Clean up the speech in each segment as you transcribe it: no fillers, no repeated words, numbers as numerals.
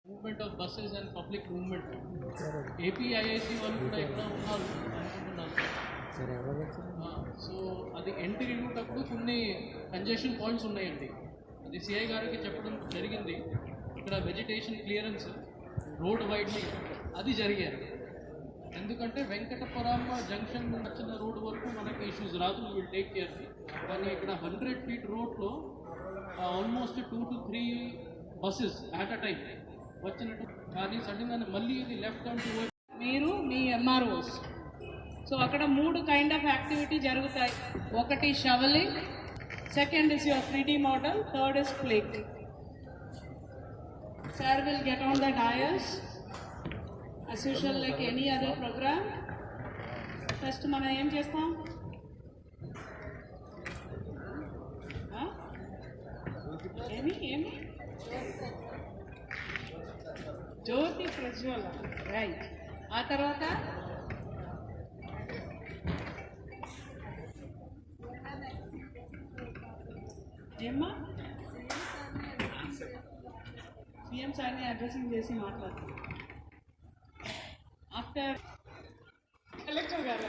Movement of buses and public movement. APIIC వాళ్ళు కూడా ఇక్కడ ఉన్నారు అనుకుంటున్నారు. సో అది ఎంట్రీ రూట్ అప్పుడు కొన్ని కంజెషన్ పాయింట్స్ ఉన్నాయండి. అది సిఐ గారికి చెప్పడం జరిగింది. ఇక్కడ వెజిటేషన్ క్లియరెన్స్ రోడ్ వైడ్ని అది జరిగారు. ఎందుకంటే వెంకటపురం జంక్షన్ వచ్చిన రోడ్ వరకు మనకి ఇష్యూస్ రాదు, విల్ టేక్ కేర్. కానీ ఇక్కడ 100 feet రోడ్లో almost 2 to 3 buses at a time వచ్చినట్టు. కానీ సడన్గా మళ్ళీ ఇది లెఫ్ట్ టర్న్ టు మీరు మీ ఎంఆర్ఓస్. సో అక్కడ 3 kind of యాక్టివిటీ జరుగుతాయి. ఒకటి shovelling, second is your 3D model, third is plate. Sir will get on the dais as usual like any other program. First మనం ఏం చేస్తాం? ఏమి జ్యోతి ప్రజ్వల, రైట్. ఆ తర్వాత ఏమ్మా సీఎం సార్ని అడ్రసింగ్ చేసి మాట్లాడుతాం. ఆఫ్టర్ కలెక్టర్ గారు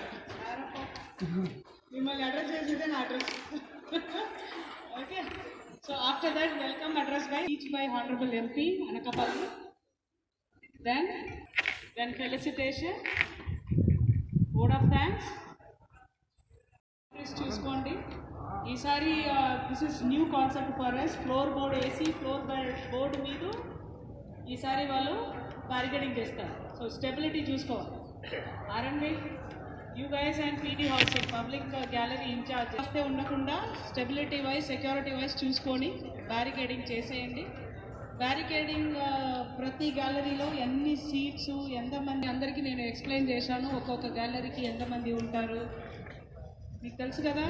మిమ్మల్ని అడ్రస్ చేసేదే నా address. Okay. So after that welcome address by each by honourable MP Anakapalli. Then felicitation, word of thanks. చూసుకోండి ఈసారి this is new concept for us. Floor board AC floor board మీద ఈసారి వాళ్ళు barricading చేస్తారు. సో స్టెబిలిటీ చూసుకోవాలి. RMD you guys and PT house public gallery incharge వస్తే ఉండకుండా stability wise security wise చూసుకొని బ్యారికేడింగ్ చేసేయండి. బ్యారికేడింగ్ ప్రతి గ్యాలరీలో ఎన్ని సీట్స్, ఎంతమంది, అందరికీ నేను ఎక్స్ప్లెయిన్ చేశాను. ఒక్కొక్క గ్యాలరీకి ఎంతమంది ఉంటారు మీకు తెలుసు కదా.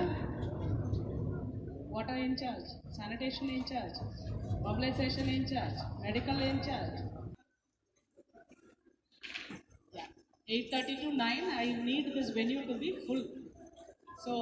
Water incharge, sanitation incharge, mobilisation incharge, medical incharge. 8:30 to 9 I need this venue to be full. So